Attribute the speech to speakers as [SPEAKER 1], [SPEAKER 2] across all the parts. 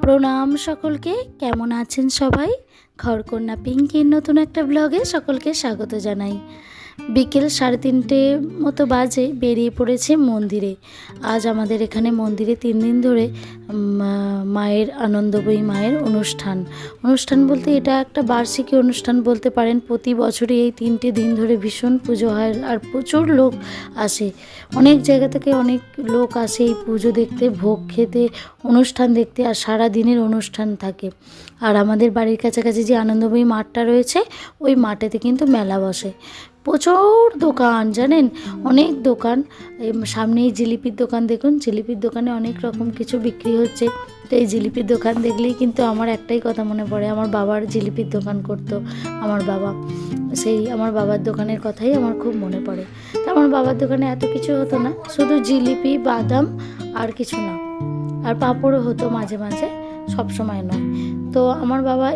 [SPEAKER 1] প্রণাম সকলকে, কেমন আছেন সবাই? ঘরকন্যা পিঙ্কির নতুন একটা ব্লগে সকলকে স্বাগত জানাই। বিকেল 3:30 মতো বাজে, বেরিয়ে পড়েছে মন্দিরে। আজ আমাদের এখানে মন্দিরে 3 দিন ধরে মায়ের আনন্দময়ী মায়ের অনুষ্ঠান বলতে এটা একটা বার্ষিকী অনুষ্ঠান বলতে পারেন। প্রতি বছরই এই 3টে দিন ধরে ভীষণ পুজো হয় আর প্রচুর লোক আসে। অনেক জায়গা থেকে অনেক লোক আসে এই পুজো দেখতে, ভোগ খেতে, অনুষ্ঠান দেখতে, আর সারা দিনের অনুষ্ঠান থাকে। আর আমাদের বাড়ির কাছাকাছি যে আনন্দময়ী মাঠটা রয়েছে, ওই মাঠেতে কিন্তু মেলা বসে। প্রচুর দোকান, জানেন, অনেক দোকান। সামনেই জিলিপির দোকান দেখুন, জিলিপির দোকানে অনেক রকম কিছু বিক্রি হচ্ছে। তো এই জিলিপির দোকান দেখলেই কিন্তু আমার একটাই কথা মনে পড়ে, আমার বাবার জিলিপির দোকান করতো আমার বাবা। আমার বাবার দোকানের কথাই আমার খুব মনে পড়ে। তো আমার বাবার দোকানে এত কিছু হতো না, শুধু জিলিপি, বাদাম, আর কিছু না। আর পাঁপড়ও হতো মাঝে মাঝে, সব সময় নয়। তো আমার বাবা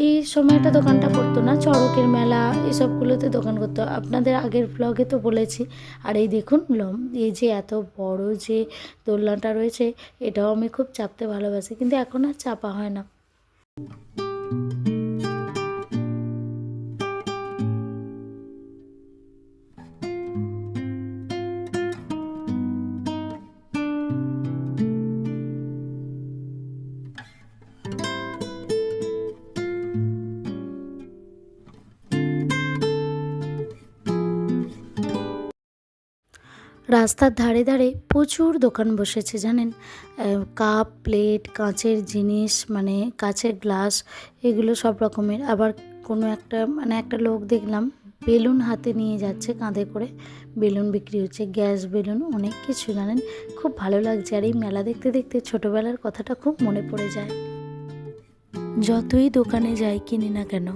[SPEAKER 1] এই সময়টা দোকানটা করতো না, চড়কের মেলা এসবগুলোতে দোকান করতো, আপনাদের আগের ব্লগে তো বলেছি। আর এই দেখুন, এই যে এত বড় যে দোলনাটা রয়েছে, এটাও আমি খুব চাপতে ভালোবাসি, কিন্তু এখন আর চাপা হয় না। রাস্তার ধারে ধারে প্রচুর দোকান বসেছে, জানেন। কাপ, প্লেট, কাঁচের জিনিস, মানে কাঁচের গ্লাস, এগুলো সব রকমের। আবার কোনো একটা লোক দেখলাম বেলুন হাতে নিয়ে যাচ্ছে, কাঁধে করে বেলুন বিক্রি হচ্ছে, গ্যাস বেলুন, অনেক কিছু, জানেন। খুব ভালো লাগছে। আর এই মেলা দেখতে দেখতে ছোটোবেলার কথাটা খুব মনে পড়ে যায়। যতই দোকানে যাই কিনি না কেন,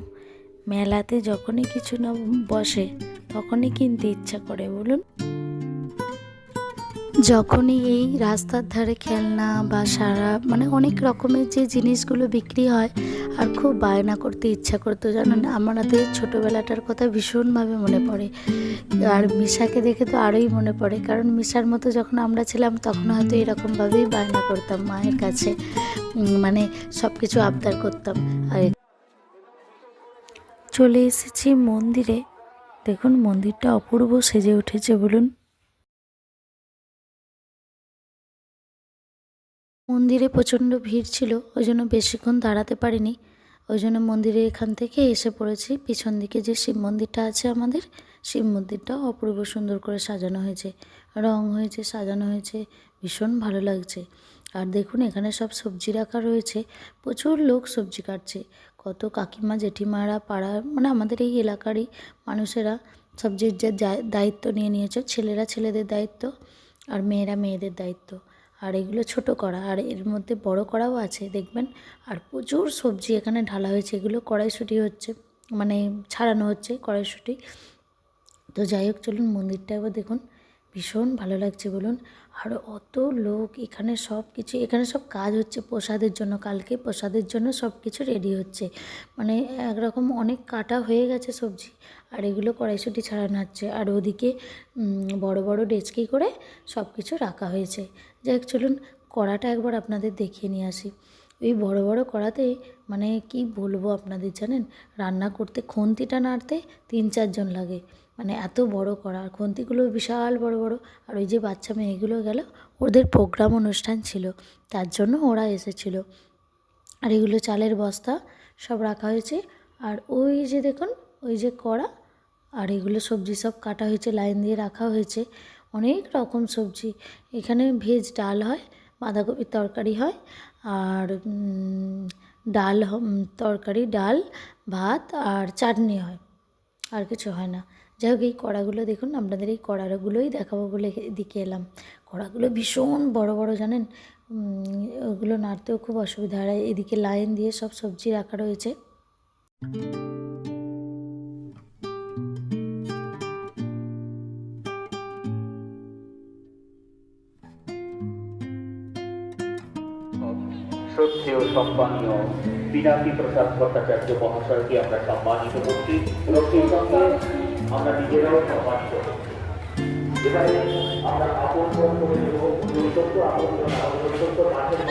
[SPEAKER 1] মেলাতে যখনই কিছু না বসে তখনই কিনতে ইচ্ছা করে, বলুন। যখনই এই রাস্তার ধারে খেলনা বা অনেক রকমের যে জিনিসগুলো বিক্রি হয়, আর খুব বায়না করতে ইচ্ছা করতো, জানেন। আমাদের ছোটোবেলাটার কথা ভীষণভাবে মনে পড়ে। আর মিশাকে দেখে তো আরোই মনে পড়ে, কারণ মিশার মতো যখন আমরা ছিলাম তখন হয়তো এরকমভাবেই বায়না করতাম মায়ের কাছে, সব কিছু আবদার করতাম। আর চলে এসেছি মন্দিরে। দেখুন মন্দিরটা অপূর্ব সেজে উঠেছে, বলুন। মন্দিরে প্রচণ্ড ভিড় ছিল, ওই জন্য বেশিক্ষণ দাঁড়াতে পারিনি। ওই জন্য মন্দিরে এখান থেকে এসে পড়েছি। পিছন দিকে যে শিব মন্দিরটা আছে আমাদের, শিব মন্দিরটাও অপূর্ব সুন্দর করে সাজানো হয়েছে, রং হয়েছে, সাজানো হয়েছে, ভীষণ ভালো লাগছে। আর দেখুন এখানে সব সবজি রাখা রয়েছে, প্রচুর লোক সবজি কাটছে। কত কাকিমা জেঠিমারা পাড়ার, আমাদের এই এলাকারই মানুষেরা সবজির যে দায়িত্ব নিয়ে নিয়েছে। ছেলেরা ছেলেদের দায়িত্ব, আর মেয়েরা মেয়েদের দায়িত্ব। আর এগুলো ছোট কড়া, আর এর মধ্যে বড় কড়াও আছে দেখবেন। আর প্রচুর সবজি এখানে ঢালা হয়েছে, এগুলো কড়াইশুঁটি হচ্ছে, ছাড়ানো হচ্ছে কড়াইশুঁটি। তো যাই হোক, চলুন মন্দিরটা একবার দেখুন, ভীষণ ভালো লাগছে, বলুন। আর অত লোক, এখানে সব কাজ হচ্ছে প্রসাদের জন্য। কালকে প্রসাদের জন্য সব কিছু রেডি হচ্ছে, একরকম অনেক কাটা হয়ে গেছে সবজি, আর এগুলো কড়াইশুঁটি ছাড়ানো হচ্ছে। আর ওদিকে বড় বড় ডেচকি করে সব কিছু রাখা হয়েছে। যাই হোক, চলুন কড়াটা একবার আপনাদের দেখিয়ে নিয়ে আসি। এই বড় বড় কড়াতে কি বলবো আপনাদের, জানেন, রান্না করতে খুন্তিটা নাড়তে 3-4 জন লাগে, এত বড় কড়া। আর খুন্তিগুলো বিশাল বড় বড়। আর ওই যে বাচ্চা মেয়েগুলো গেল, ওদের প্রোগ্রাম অনুষ্ঠান ছিল, তার জন্য ওরা এসেছিল। আর এগুলো চালের বস্তা সব রাখা হয়েছে। আর ওই যে দেখুন, ওই যে কড়া, আর এগুলো সবজি সব কাটা হয়েছে, লাইন দিয়ে রাখা হয়েছে, অনেক রকম সবজি। এখানে ভেজ ডাল হয়, বাঁধাকপির তরকারি হয়, আর তরকারি, ডাল, ভাত আর চাটনি হয়, আর কিছু হয় না। যাই হোক, এই কড়াগুলো দেখুন, আপনাদের এই কড়াগুলোই দেখাবো বলে এদিকে এলাম। কড়াগুলো ভীষণ বড় বড়, জানেন। ওগুলো নাড়তেও খুব অসুবিধা হয়। এদিকে লাইন দিয়ে সব সবজি রাখা রয়েছে।
[SPEAKER 2] শ্রদ্ধেয় সম্মানীয় পিনাকি প্রসাদ ভট্টাচার্য মহাশয়কে আমরা সম্মানিত করছি এবং সেই সঙ্গে আমরা নিজেরাও সম্মানিত করছি। এবারে আমরা অত্যন্ত আবর্জনা অত্যন্ত কাঠের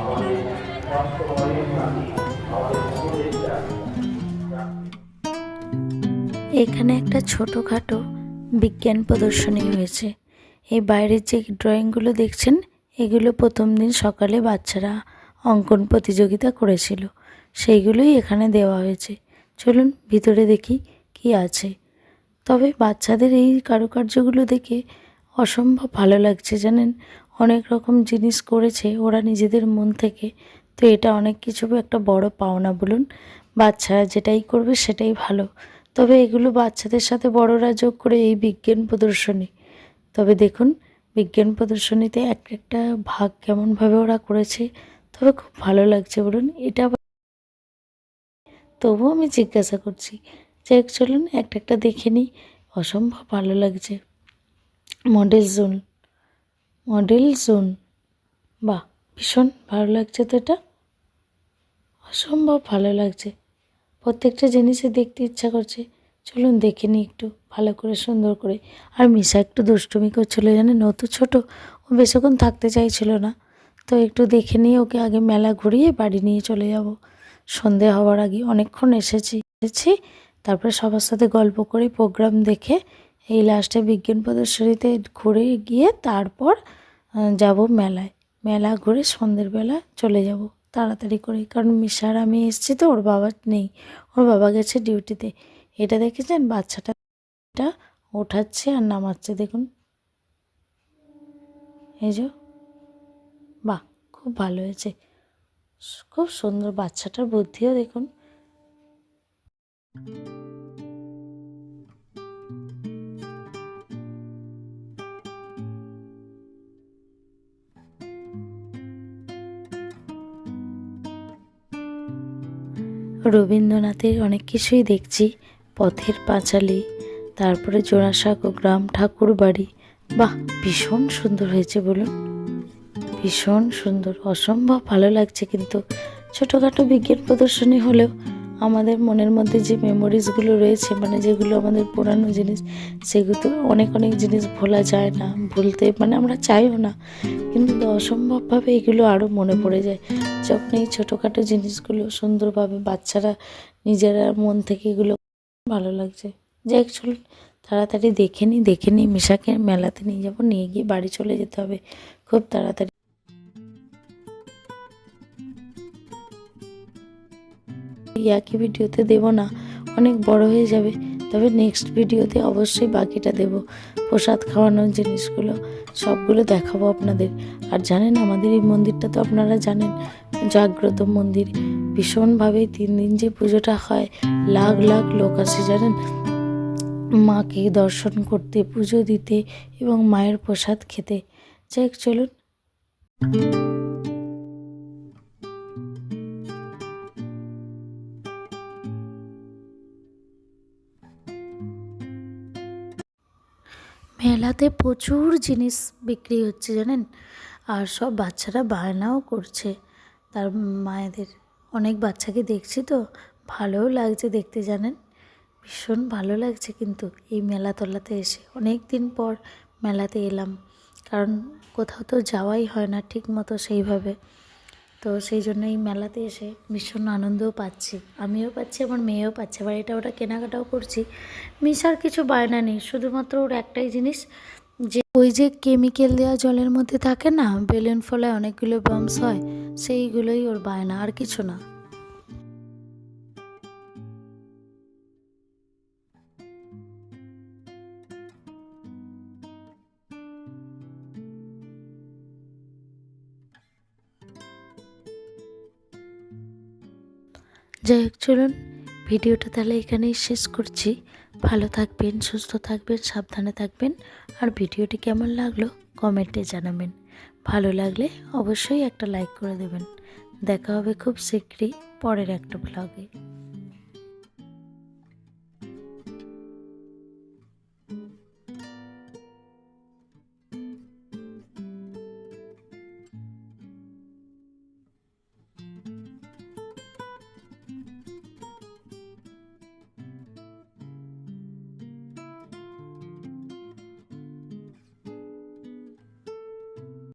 [SPEAKER 2] আমাদের স্বাস্থ্যময় মাটি আমাদের সকলের চাই।
[SPEAKER 1] এখানে একটা ছোটোখাটো বিজ্ঞান প্রদর্শনী হয়েছে। এই বাইরের যে ড্রয়িংগুলো দেখছেন এগুলো প্রথম দিন সকালে বাচ্চারা অঙ্কন প্রতিযোগিতা করেছিল, সেইগুলোই এখানে দেওয়া হয়েছে। চলুন ভিতরে দেখি কি আছে। তবে বাচ্চাদের এই কারুকার্যগুলো দেখে অসম্ভব ভালো লাগছে জানেন। অনেক রকম জিনিস করেছে ওরা নিজেদের মন থেকে। তো এটা অনেক কিছু একটা বড় পাওনা বলুন। বাচ্চারা যেটাই করবে সেটাই ভালো। তবে এগুলো বাচ্চাদের সাথে বড়রা যোগ করে এই বিজ্ঞান প্রদর্শনী। তবে দেখুন বিজ্ঞান প্রদর্শনীতে একটা ভাগ কেমনভাবে ওরা করেছে, তবে খুব ভালো লাগছে বলুন। এটা তবুও আমি জিজ্ঞাসা করছি যে চলুন একটা দেখে নিই। অসম্ভব ভালো লাগছে। মডেল জোন, মডেল জোন, বাহ ভীষণ ভালো লাগছে তো। এটা অসম্ভব ভালো লাগছে। প্রত্যেকটা জিনিসে দেখতে ইচ্ছা করছে। চলুন দেখে নিই একটু ভালো করে সুন্দর করে। আর মিশা একটু দুষ্টুমি করছিল জানেন, ও তো ছোটো, ও বেশিক্ষণ থাকতে চাইছিল না। তো একটু দেখে নিয়ে ওকে আগে মেলা ঘুরিয়ে বাড়ি নিয়ে চলে যাব। সন্ধে হওয়ার আগে অনেকক্ষণ এসেছি। তারপরে সবার সাথে গল্প করে প্রোগ্রাম দেখে এই লাস্টে বিজ্ঞান প্রদর্শনীতে ঘুরে গিয়ে তারপর যাব মেলায়। মেলা ঘুরে সন্ধ্যের বেলা চলে যাব তাড়াতাড়ি করে, কারণ মিশার আমি এসেছি তো, ওর বাবা নেই, ওর বাবা গেছে ডিউটিতে। এটা দেখেছেন বাচ্চাটা ওঠাচ্ছে আর নামাচ্ছে দেখুন, এই যে। বাহ খুব ভালো হয়েছে, খুব সুন্দর। বাচ্চাটার বুদ্ধিও দেখুন। রবীন্দ্রনাথের অনেক কিছুই দেখছি। পথের পাঁচালী, তারপরে জোড়াসাঁকো গ্রাম ঠাকুর বাড়ি। বাহ ভীষণ সুন্দর হয়েছে বলুন, ভীষণ সুন্দর। অসম্ভব ভালো লাগছে। কিন্তু ছোটোখাটো বিজ্ঞান প্রদর্শনী হলেও আমাদের মনের মধ্যে যে মেমোরিজগুলো রয়েছে, মানে যেগুলো আমাদের পুরানো জিনিস, সেগুলো তো অনেক জিনিস ভোলা যায় না, ভুলতে মানে আমরা চাইও না, কিন্তু অসম্ভবভাবে এগুলো আরও মনে পড়ে যায় যখন এই ছোটোখাটো জিনিসগুলো সুন্দরভাবে বাচ্চারা নিজেরা মন থেকে এগুলো। ভালো লাগছে। যাই হোক চলুন তাড়াতাড়ি দেখে নিই মিশাকে মেলাতে নিয়ে যাব, নিয়ে গিয়ে বাড়ি চলে যেতে হবে খুব তাড়াতাড়ি। একই ভিডিওতে দেব না, অনেক বড় হয়ে যাবে। তবে নেক্সট ভিডিওতে অবশ্যই বাকিটা দেব। প্রসাদ খাওয়ানোর জিনিসগুলো সবগুলো দেখাবো আপনাদের। আর জানেন আমাদের এই মন্দিরটা তো আপনারা জানেন জাগ্রত মন্দির। ভীষণভাবে 3 দিন যে পুজোটা হয়, লাখ লোক আসে জানেন মাকে দর্শন করতে, পুজো দিতে এবং মায়ের প্রসাদ খেতে। যাই হোক চলুন। মেলাতে প্রচুর জিনিস বিক্রি হচ্ছে জানেন। আর সব বাচ্চারা বায়নাও করছে তার মায়েদের। অনেক বাচ্চাকে দেখছি তো ভালোও লাগছে দেখতে জানেন, ভীষণ ভালো লাগছে। কিন্তু এই মেলাতলাতে এসে অনেক দিন পর মেলাতে এলাম, কারণ কোথাও তো যাওয়াই হয় না ঠিক মতো সেইভাবে। তো সেই জন্য এই মেলাতে এসে ভীষণ আনন্দও পাচ্ছি, আমিও পাচ্ছি, আমার মেয়েও পাচ্ছে। আবার এটা ওটা কেনাকাটাও করছি। মিশার কিছু বায়না নেই, শুধুমাত্র ওর একটাই জিনিস, যে ওই যে কেমিক্যাল দেওয়া জলের মধ্যে থাকে না, বেলুন ফলায় অনেকগুলো বাম্পস হয়, সেইগুলোই ওর বায়না, আর কিছু না। যাই হোক চলুন ভিডিওটা তাহলে এখানেই শেষ করছি। ভালো থাকবেন, সুস্থ থাকবেন, সাবধানে থাকবেন। আর ভিডিওটি কেমন লাগলো কমেন্টে জানাবেন। ভালো লাগলে অবশ্যই একটা লাইক করে দেবেন। দেখা হবে খুব শীঘ্রই পরের একটা ব্লগে।